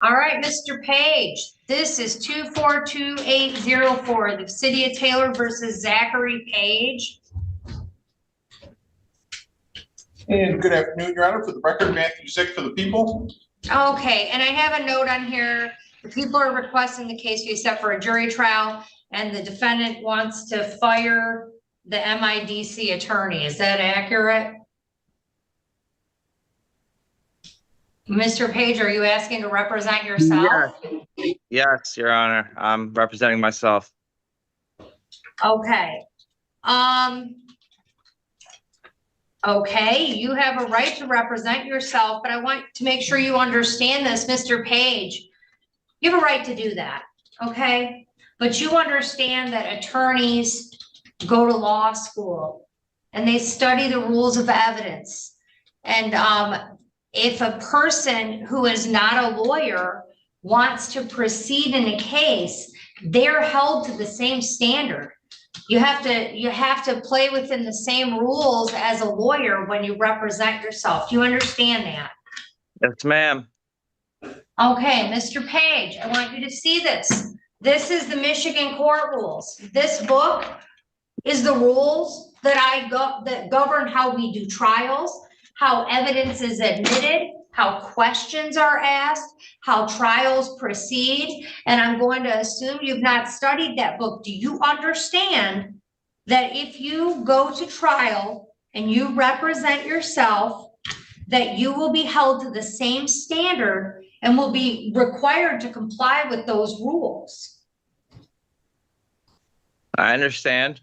All right, Mr. Page, this is 242804, the City of Taylor versus Zachary Page. And good afternoon, Your Honor. For the record, Matthew Zick for the people. Okay, and I have a note on here. The people are requesting the case be set for a jury trial, and the defendant wants to fire the MIDC attorney. Is that accurate? Mr. Page, are you asking to represent yourself? Yes, Your Honor. I'm representing myself. Okay. Okay, you have a right to represent yourself, but I want to make sure you understand this, Mr. Page. You have a right to do that, okay? But you understand that attorneys go to law school and they study the rules of evidence. And if a person who is not a lawyer wants to proceed in a case, they're held to the same standard. You have to play within the same rules as a lawyer when you represent yourself. Do you understand that? Yes, ma'am. Okay, Mr. Page, I want you to see this. This is the Michigan court rules. This book is the rules that govern how we do trials, how evidence is admitted, how questions are asked, how trials proceed. And I'm going to assume you've not studied that book. Do you understand that if you go to trial and you represent yourself, that you will be held to the same standard and will be required to comply with those rules? I understand.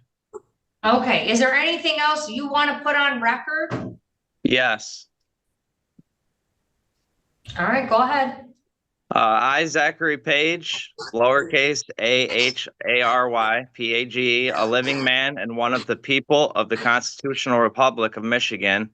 Okay, is there anything else you want to put on record? Yes. All right, go ahead. I, Zachary Page, lowercase a-h-a-r-y, P-A-G-E, a living man and one of the people of the Constitutional Republic of Michigan,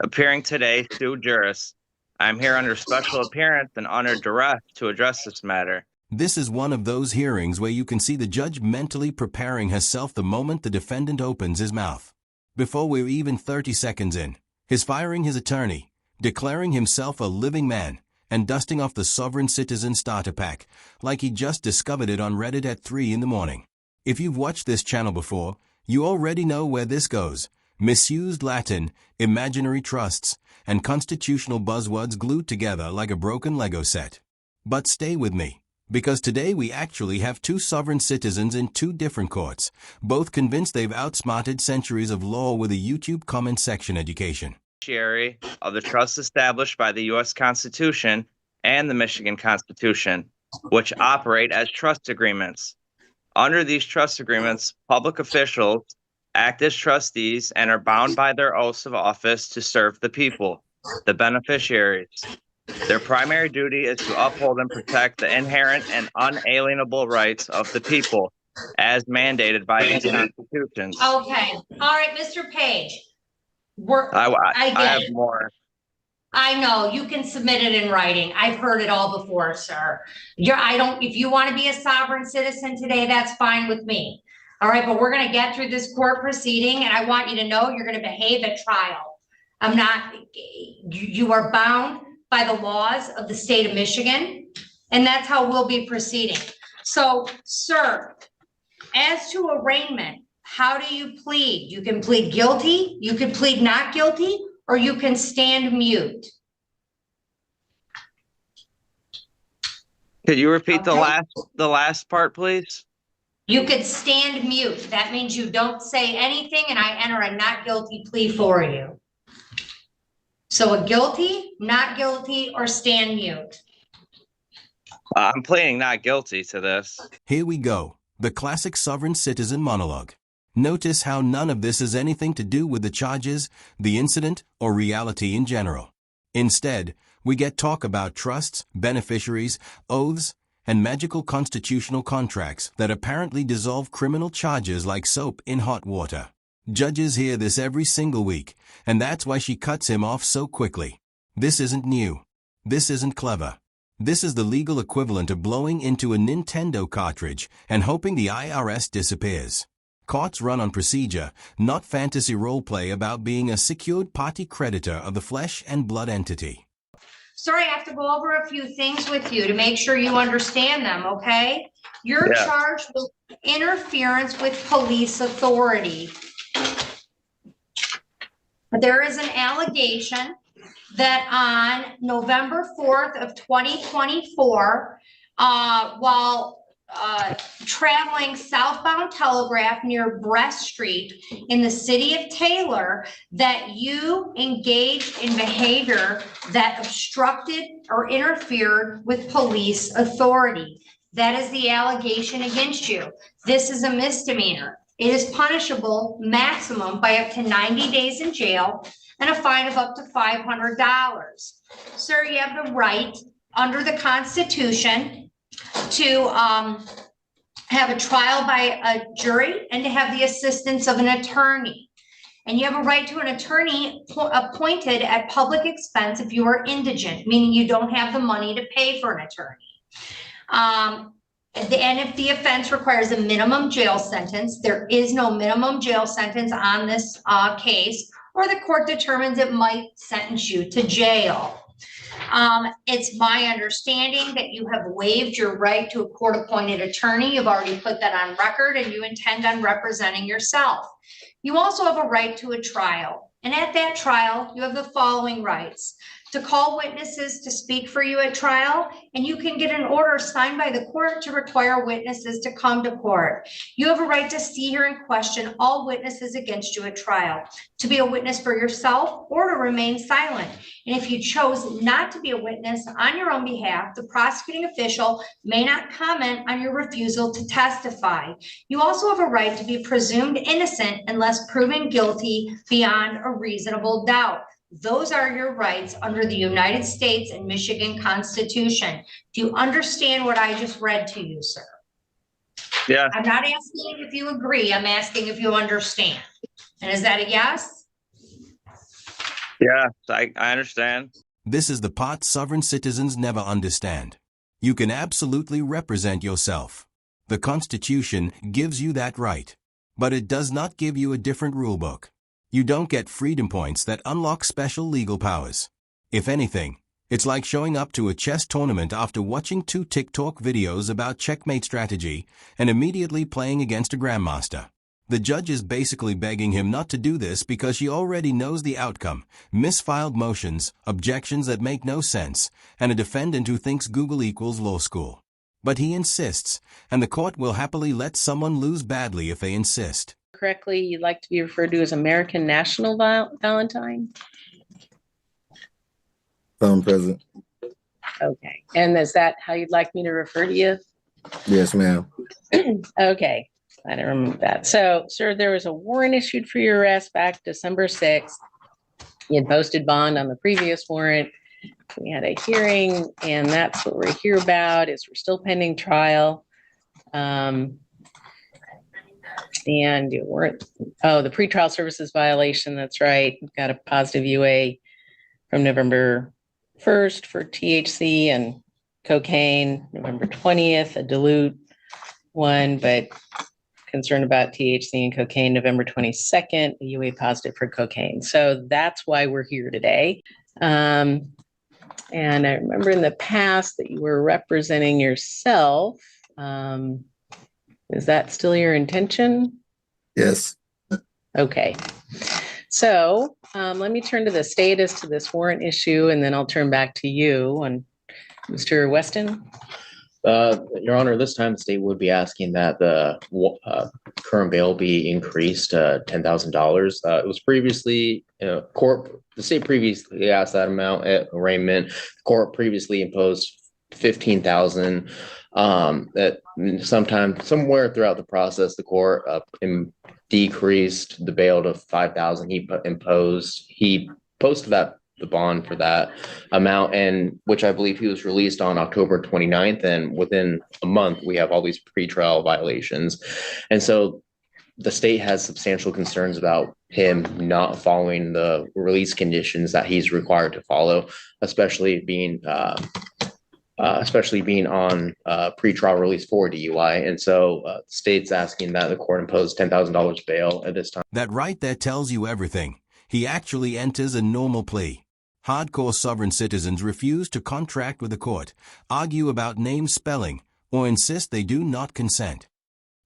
appearing today sui juris. I am here under special appearance and under duress to address this matter. This is one of those hearings where you can see the judge mentally preparing herself the moment the defendant opens his mouth. Before we're even 30 seconds in, he's firing his attorney, declaring himself a living man, and dusting off the sovereign citizen starter pack like he just discovered it on Reddit at 3 in the morning. If you've watched this channel before, you already know where this goes. Misused Latin, imaginary trusts, and constitutional buzzwords glued together like a broken Lego set. But stay with me, because today we actually have two sovereign citizens in two different courts, both convinced they've outsmarted centuries of law with a YouTube comment section education. Of the trust established by the U.S. Constitution and the Michigan Constitution, which operate as trust agreements. Under these trust agreements, public officials act as trustees and are bound by their oaths of office to serve the people, the beneficiaries. Their primary duty is to uphold and protect the inherent and unalienable rights of the people, as mandated by these constitutions. Okay, all right, Mr. Page. I have more. I know you can submit it in writing. I've heard it all before, sir. If you want to be a sovereign citizen today, that's fine with me. All right, but we're going to get through this court proceeding, and I want you to know you're going to behave at trial. You are bound by the laws of the state of Michigan, and that's how we'll be proceeding. So, sir, as to arraignment, how do you plead? You can plead guilty, you can plead not guilty, or you can stand mute. Could you repeat the last part, please? You could stand mute. That means you don't say anything and I enter a not guilty plea for you. So a guilty, not guilty, or stand mute. I'm pleading not guilty to this. Here we go, the classic sovereign citizen monologue. Notice how none of this has anything to do with the charges, the incident, or reality in general. Instead, we get talk about trusts, beneficiaries, oaths, and magical constitutional contracts that apparently dissolve criminal charges like soap in hot water. Judges hear this every single week, and that's why she cuts him off so quickly. This isn't new. This isn't clever. This is the legal equivalent of blowing into a Nintendo cartridge and hoping the IRS disappears. Courts run on procedure, not fantasy roleplay about being a secured party creditor of the flesh and blood entity. Sir, I have to go over a few things with you to make sure you understand them, okay? You're Yeah. charged with interference with police authority. There is an allegation that on November 4th of 2024, while traveling southbound Telegraph near Brest Street in the city of Taylor, that you engaged in behavior that obstructed or interfered with police authority. That is the allegation against you. This is a misdemeanor. It is punishable maximum by up to 90 days in jail and a fine of up to $500. Sir, you have the right under the Constitution to have a trial by a jury and to have the assistance of an attorney. And you have a right to an attorney appointed at public expense if you are indigent, meaning you don't have the money to pay for an attorney. And if the offense requires a minimum jail sentence, there is no minimum jail sentence on this case, or the court determines it might sentence you to jail. It's my understanding that you have waived your right to a court-appointed attorney. You've already put that on record, and you intend on representing yourself. You also have a right to a trial. And at that trial, you have the following rights: to call witnesses to speak for you at trial, and you can get an order signed by the court to require witnesses to come to court. You have a right to see, hear, and question all witnesses against you at trial, to be a witness for yourself or to remain silent. And if you chose not to be a witness on your own behalf, the prosecuting official may not comment on your refusal to testify. You also have a right to be presumed innocent unless proven guilty beyond a reasonable doubt. Those are your rights under the United States and Michigan Constitution. Do you understand what I just read to you, sir? Yeah. I'm not asking if you agree. I'm asking if you understand. And is that a yes? Yeah, I understand. This is the part sovereign citizens never understand. You can absolutely represent yourself. The Constitution gives you that right, but it does not give you a different rule book. You don't get freedom points that unlock special legal powers. If anything, it's like showing up to a chess tournament after watching 2 TikTok videos about checkmate strategy and immediately playing against a grandmaster. The judge is basically begging him not to do this because she already knows the outcome: misfiled motions, objections that make no sense, and a defendant who thinks Google equals law school. But he insists, and the court will happily let someone lose badly if they insist. Correctly, you'd like to be referred to as American National Valentine? Present. Okay. And is that how you'd like me to refer to you? Yes, ma'am. Okay. I don't remember that. So, sir, there was a warrant issued for your arrest back December 6th. You had posted bond on the previous warrant. We had a hearing, and that's what we're here about. Is we're still pending trial. And you weren't, the pretrial services violation, that's right. We've got a positive UA from November 1st for THC and cocaine, November 20th, a dilute one, but concerned about THC and cocaine, November 22nd, a UA positive for cocaine. So that's why we're here today. And I remember in the past that you were representing yourself. Is that still your intention? Yes. Okay. So let me turn to the status to this warrant issue, and then I'll turn back to you. And Mr. Weston? Your Honor, this time the state would be asking that the current bail be increased to $10,000. It was previously, the state previously asked that amount at arraignment. The court previously imposed $15,000. That somewhere throughout the process, the court decreased the bail to $5,000. He posted the bond for that amount, and which I believe he was released on October 29th. And within a month, we have all these pretrial violations. And so the state has substantial concerns about him not following the release conditions that he's required to follow, especially being on pretrial release for DUI. And so the state's asking that the court impose $10,000 bail at this time. That right there tells you everything. He actually enters a normal plea. Hardcore sovereign citizens refuse to contract with the court, argue about name spelling, or insist they do not consent.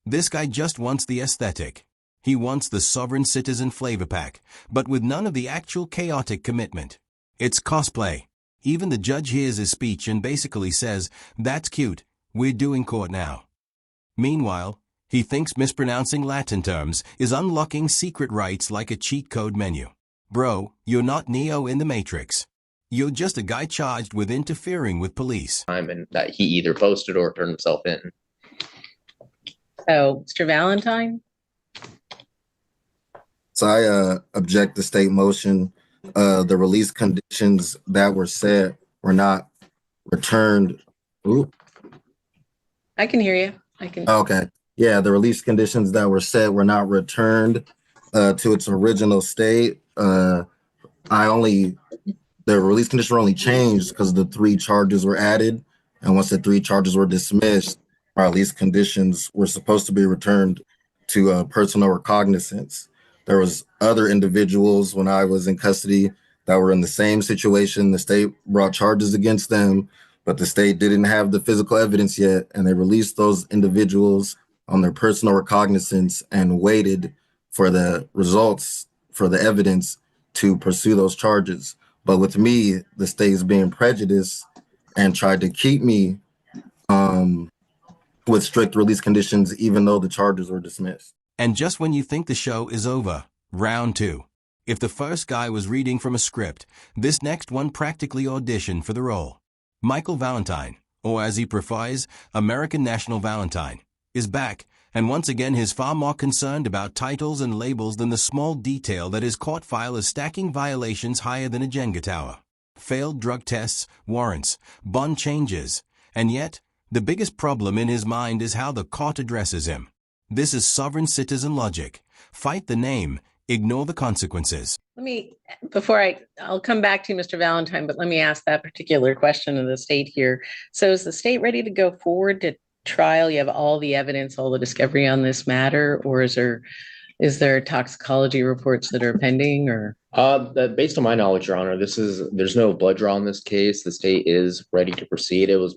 This guy just wants the aesthetic. He wants the sovereign citizen flavor pack, but with none of the actual chaotic commitment. It's cosplay. Even the judge hears his speech and basically says, "That's cute, we're doing court now." Meanwhile, he thinks mispronouncing Latin terms is unlocking secret rights like a cheat code menu. Bro, you're not Neo in the Matrix. You're just a guy charged with interfering with police. And that he either posted or turned himself in. So, Mr. Valentine? So I object the state motion. The release conditions that were set were not returned. Ooh, I can hear you. I can. okay. Yeah, the release conditions that were set were not returned to its original state. The release condition only changed because the 3 charges were added. And once the 3 charges were dismissed, our release conditions were supposed to be returned to personal recognizance. There was other individuals when I was in custody that were in the same situation. The state brought charges against them, but the state didn't have the physical evidence yet, and they released those individuals on their personal recognizance and waited for the results, for the evidence to pursue those charges. But with me, the state is being prejudiced and tried to keep me with strict release conditions, even though the charges were dismissed. And just when you think the show is over, round 2. If the first guy was reading from a script, this next one practically auditioned for the role. Michael Valentine, or as he prefers, American National Valentine, is back, and once again he's far more concerned about titles and labels than the small detail that his court file is stacking violations higher than a Jenga tower. Failed drug tests, warrants, bond changes, and yet, the biggest problem in his mind is how the court addresses him. This is sovereign citizen logic. Fight the name, ignore the consequences. I'll come back to you, Mr. Valentine, but let me ask that particular question of the state here. So is the state ready to go forward to trial? You have all the evidence, all the discovery on this matter, or is there toxicology reports that are pending, or? Based on my knowledge, Your Honor, there's no blood draw in this case. The state is ready to proceed. It was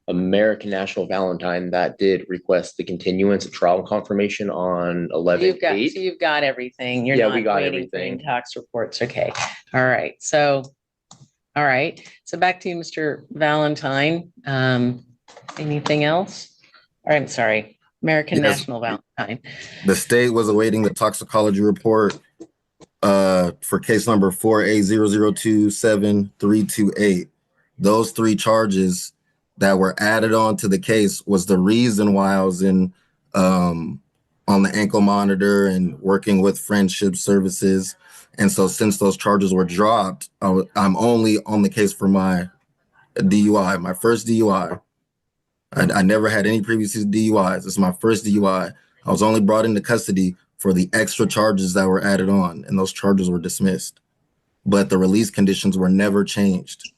American National Valentine that did request the continuance of trial confirmation on 11/8. So you've got everything. Yeah, we got everything. Tox reports. Okay. All right. So back to you, Mr. Valentine. Anything else? I'm sorry. American Yes. National Valentine. The state was awaiting the toxicology report for case number 4A0027328. Those 3 charges that were added on to the case was the reason why I was in on the ankle monitor and working with friendship services. And so since those charges were dropped, I'm only on the case for my DUI, my first DUI. I never had any previous DUIs. This is my first DUI. I was only brought into custody for the extra charges that were added on, and those charges were dismissed. But the release conditions were never changed.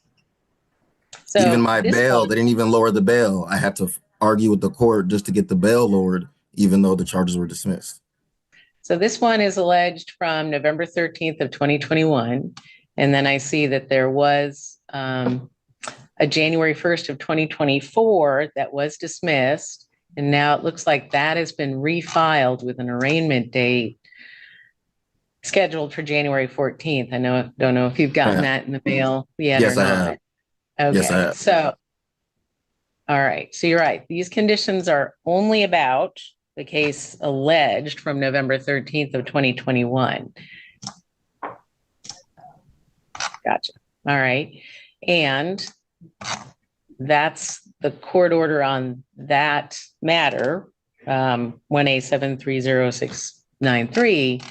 So even my bail, they didn't even lower the bail. I had to argue with the court just to get the bail lowered, even though the charges were dismissed. So this one is alleged from November 13th of 2021. And then I see that there was a January 1st of 2024 that was dismissed. And now it looks like that has been refiled with an arraignment date scheduled for January 14th. Don't know if you've gotten that in the mail yet Yes, or I not. have. Okay, Yes, I have. So, all right. So you're right. These conditions are only about the case alleged from November 13th of 2021. Gotcha. All right. And that's the court order on that matter. 1A730693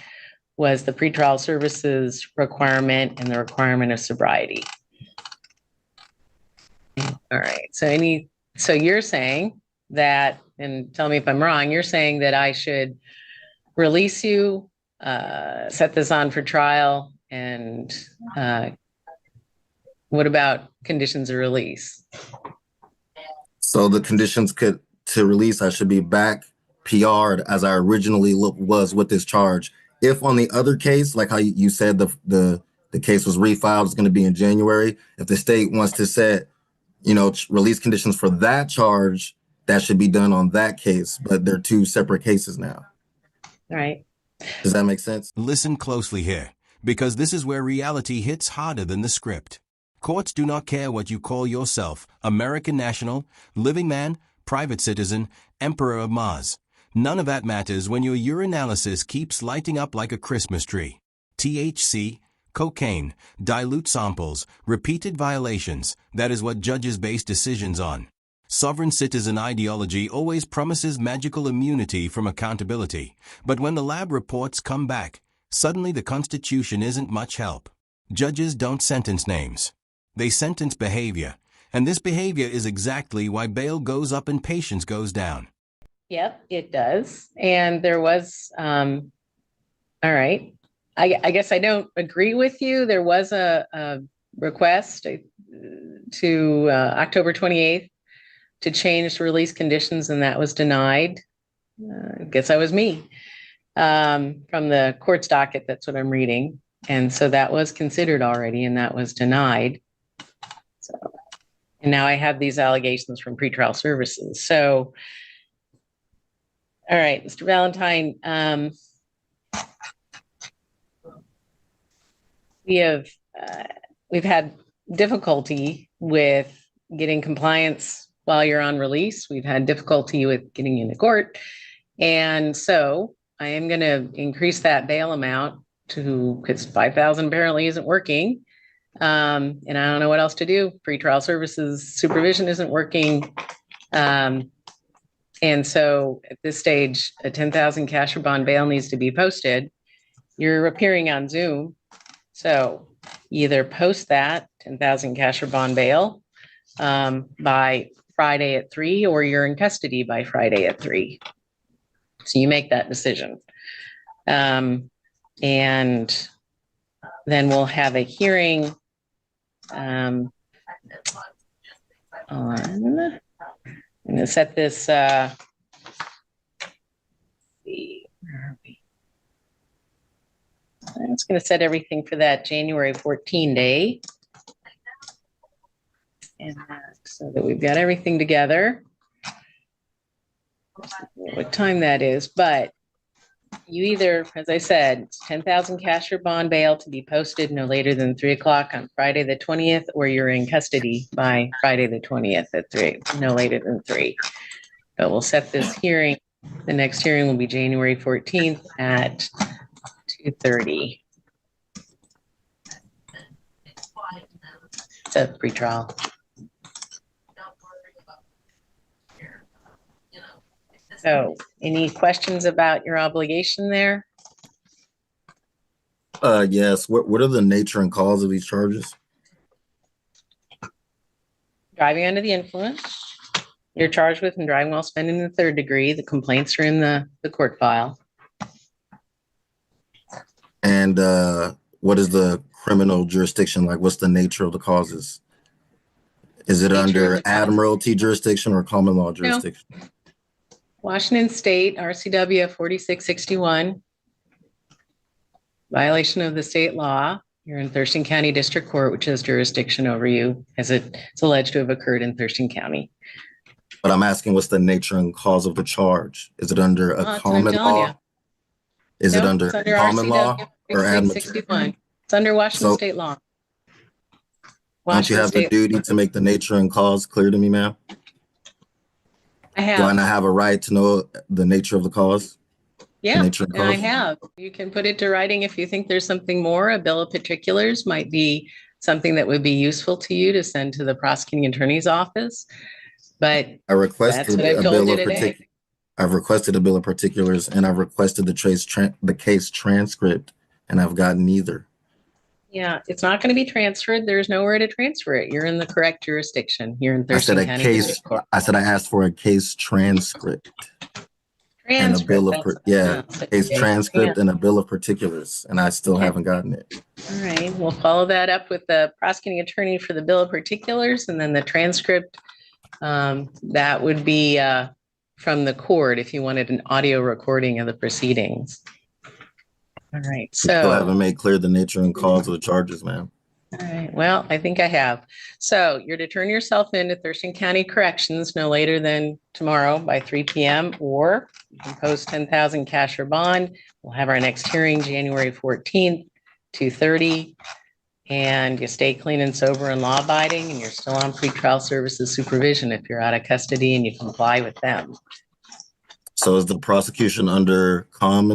was the pretrial services requirement and the requirement of sobriety. All right. So you're saying that, and tell me if I'm wrong, you're saying that I should release you, set this on for trial, and what about conditions of release? So the conditions to release, I should be back PR'd as I originally was with this charge. If on the other case, like how you said, they The case was refiled. It's going to be in January. If the state wants to set, release conditions for that charge, that should be done on that case, but they're two separate cases now. All right. Does that make sense? Listen closely here, because this is where reality hits harder than the script. Courts do not care what you call yourself, American national, living man, private citizen, emperor of Mars. None of that matters when your urinalysis keeps lighting up like a Christmas tree. THC, cocaine, dilute samples, repeated violations. That is what judges base decisions on. Sovereign citizen ideology always promises magical immunity from accountability. But when the lab reports come back, suddenly the Constitution isn't much help. Judges don't sentence names. They sentence behavior. And this behavior is exactly why bail goes up and patience goes down. Yep, it does. And there was, all right. I guess I don't agree with you. There was a request to October 28th to change the release conditions, and that was denied. I guess that was me from the court's docket. That's what I'm reading. And so that was considered already, and that was denied. So, and now I have these allegations from pretrial services. So, all right, Mr. Valentine, we've had difficulty with getting compliance while you're on release. We've had difficulty with getting into court. And so I am going to increase that bail amount because 5,000 apparently isn't working. And I don't know what else to do. Pretrial services supervision isn't working. And so at this stage, a 10,000 cash or bond bail needs to be posted. You're appearing on Zoom. So either post that 10,000 cash or bond bail by Friday at 3, or you're in custody by Friday at 3. So you make that decision. And then we'll have a hearing on, I'm going to set this, where are we? I'm just going to set everything for that January 14 day. And so that we've got everything together. What time that is, but you either, as I said, 10,000 cash or bond bail to be posted no later than 3 o'clock on Friday the 20th, or you're in custody by Friday the 20th at 3, no later than 3. But we'll set this hearing. The next hearing will be January 14th at 2:30. It's a pretrial. So, any questions about your obligation there? Yes. What are the nature and cause of these charges? Driving under the influence. You're charged with and driving while spending the 3rd degree. The complaints are in the court file. And what is the criminal jurisdiction like? What's the nature of the causes? Is it under admiralty jurisdiction or common law jurisdiction? No. Washington State, RCW 4661. Violation of the state law. You're in Thurston County District Court, which has jurisdiction over you, as it's alleged to have occurred in Thurston County. But I'm asking, what's the nature and cause of the charge? Is it under a common law? Is it under common law or admiralty? It's under Washington State law. Don't you have the duty to make the nature and cause clear to me, ma'am? I have. Do I not have a right to know the nature of the cause? Yeah, and I have. You can put it to writing if you think there's something more. A bill of particulars might be something that would be useful to you to send to the prosecuting attorney's office. But I requested that's what I've told you today. I've requested a bill of particulars, and I've requested the case transcript, and I've gotten neither. Yeah, it's not going to be transferred. There's nowhere to transfer it. You're in the correct jurisdiction. You're in Thurston County. I said I asked for a case transcript. And a bill of case transcript and a bill of particulars, and I still haven't gotten it. All right, we'll follow that up with the prosecuting attorney for the bill of particulars, and then the transcript. That would be from the court if you wanted an audio recording of the proceedings. All right, You still so, haven't made clear the nature and cause of the charges, ma'am. all right, well, I think I have. So you're to turn yourself in to Thurston County Corrections no later than tomorrow by 3 p.m. or you can post 10,000 cash or bond. We'll have our next hearing January 14th, 2:30. And you stay clean and sober and law abiding, and you're still on pretrial services supervision if you're out of custody and you comply with them. So is the prosecution under common